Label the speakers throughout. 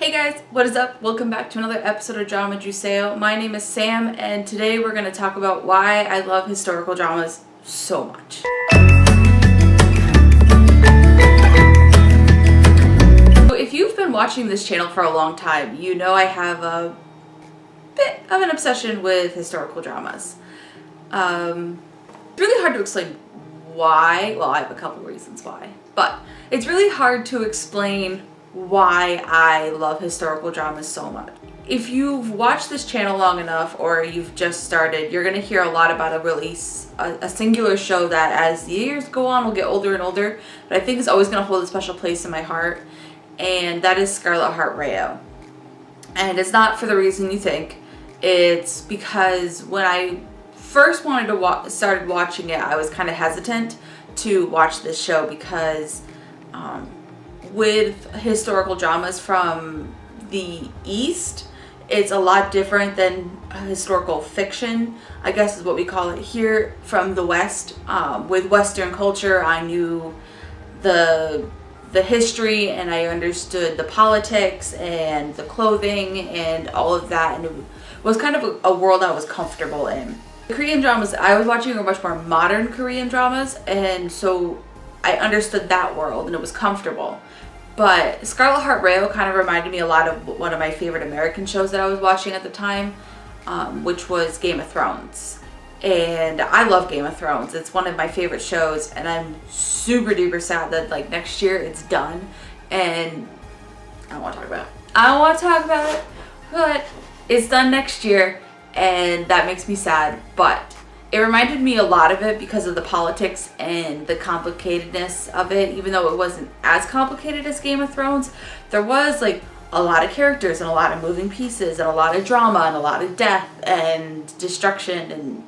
Speaker 1: Hey guys, what is up? Welcome back to another episode of Drama Juseyo. My name is Sam, and today we're going to talk about why I love historical dramas so much. So if you've been watching this channel for a long time, you know I have a bit of an obsession with historical dramas. It's really hard to explain why. Well, I have a couple reasons why, but it's really hard to explain why I love historical dramas so much. If you've watched this channel long enough or you've just started, you're going to hear a lot about a singular show that as the years go on will get older and older, but I think it's always going to hold a special place in my heart, and that is Scarlet Heart Rayo. And it's not for the reason you think. It's because when I first wanted to started watching it, I was kind of hesitant to watch this show because with historical dramas from the East, it's a lot different than historical fiction, I guess is what we call it here from the West. With Western culture, I knew the history and I understood the politics and the clothing and all of that, and it was kind of a world I was comfortable in. The Korean dramas I was watching were much more modern Korean dramas, and so I understood that world and it was comfortable. But Scarlet Heart Rayo kind of reminded me a lot of one of my favorite American shows that I was watching at the time, which was Game of Thrones. And I love Game of Thrones. It's one of my favorite shows, and I'm super duper sad that like next year it's done. And I don't want to talk about it. I don't want to talk about it, but it's done next year, and that makes me sad. But it reminded me a lot of it because of the politics and the complicatedness of it. Even though it wasn't as complicated as Game of Thrones, there was like a lot of characters and a lot of moving pieces and a lot of drama and a lot of death and destruction,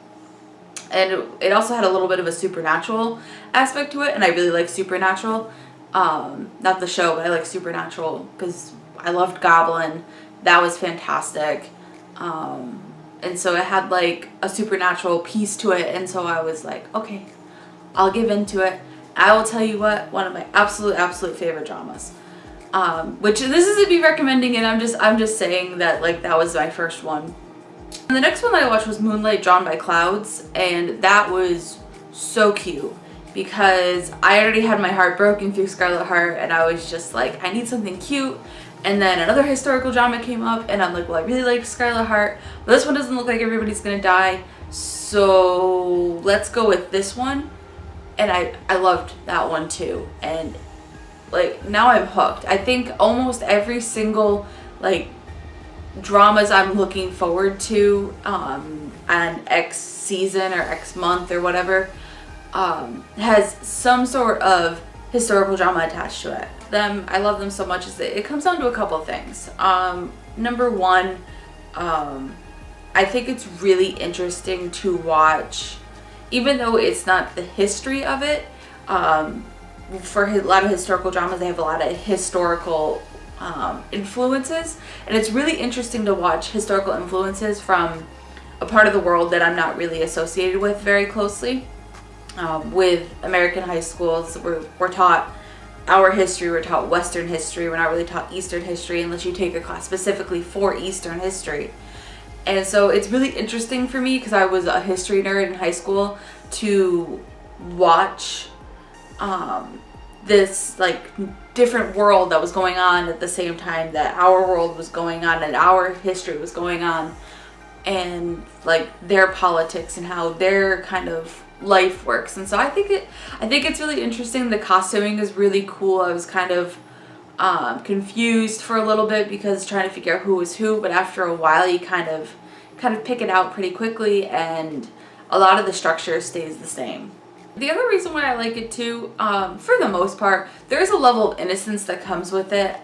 Speaker 1: and it also had a little bit of a supernatural aspect to it, and I really like Supernatural. Not the show, but I like Supernatural because I loved Goblin. That was fantastic. And so it had like a supernatural piece to it, and so I was like, okay, I'll give into it. I will tell you what, one of my absolute favorite dramas. Which this isn't me recommending it, I'm just saying that like that was my first one. And the next one that I watched was Moonlight Drawn by Clouds, and that was so cute because I already had my heart broken through Scarlet Heart, and I was just like, I need something cute. And then another historical drama came up, and I'm like, well, I really like Scarlet Heart, but this one doesn't look like everybody's gonna die, so let's go with this one. And I loved that one too, and like now I'm hooked. I think almost every single like dramas I'm looking forward to on X season or X month or whatever has some sort of historical drama attached to it. I love them so much is that it comes down to a couple of things. Number one, I think it's really interesting to watch, even though it's not the history of it. For a lot of historical dramas, they have a lot of historical influences, and it's really interesting to watch historical influences from a part of the world that I'm not really associated with very closely. With American high schools, we're taught our history, we're taught Western history, we're not really taught Eastern history unless you take a class specifically for Eastern history. And so it's really interesting for me, because I was a history nerd in high school, to watch this like different world that was going on at the same time that our world was going on and our history was going on, and like their politics and how their kind of life works. And so I think it's really interesting. The costuming is really cool. I was kind of confused for a little bit because trying to figure out who was who, but after a while you kind of pick it out pretty quickly, and a lot of the structure stays the same. The other reason why I like it too, for the most part, there's a level of innocence that comes with it.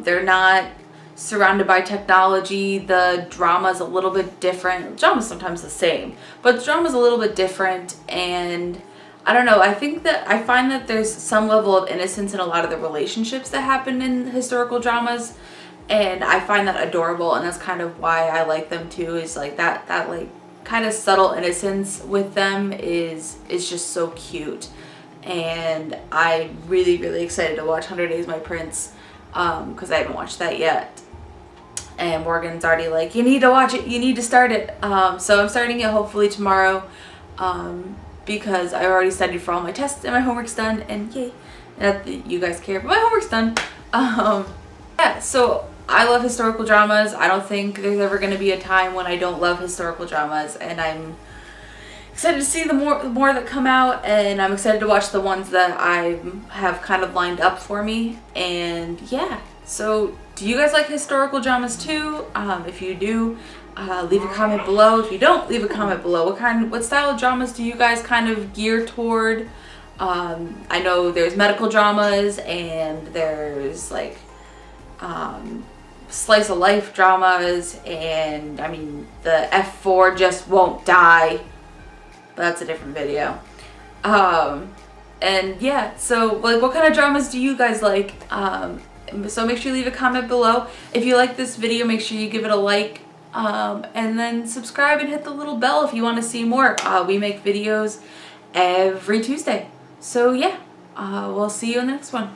Speaker 1: They're not surrounded by technology. The drama's a little bit different. The drama's sometimes the same, but the drama's a little bit different, and I don't know, I find that there's some level of innocence in a lot of the relationships that happen in historical dramas, and I find that adorable, and that's kind of why I like them too, is like that like kind of subtle innocence with them is just so cute. And I'm really excited to watch 100 Days My Prince because I haven't watched that yet. and Morgan's already like, you need to watch it, you need to start it. So I'm starting it hopefully tomorrow, because I already studied for all my tests and my homework's done, and yay, not that you guys care, but my homework's done. Yeah, so I love historical dramas. I don't think there's ever going to be a time when I don't love historical dramas, and I'm excited to see the more that come out, and I'm excited to watch the ones that I have kind of lined up for me. And yeah, so do you guys like historical dramas too? If you do, leave a comment below. If you don't, leave a comment below. What style of dramas do you guys kind of gear toward? I know there's medical dramas, and there's like slice of life dramas, and I mean the F4 just won't die, but that's a different video. And yeah, so like, what kind of dramas do you guys like? So make sure you leave a comment below. If you like this video, make sure you give it a like, and then subscribe and hit the little bell if you want to see more. We make videos every Tuesday. So yeah, we'll see you in the next one.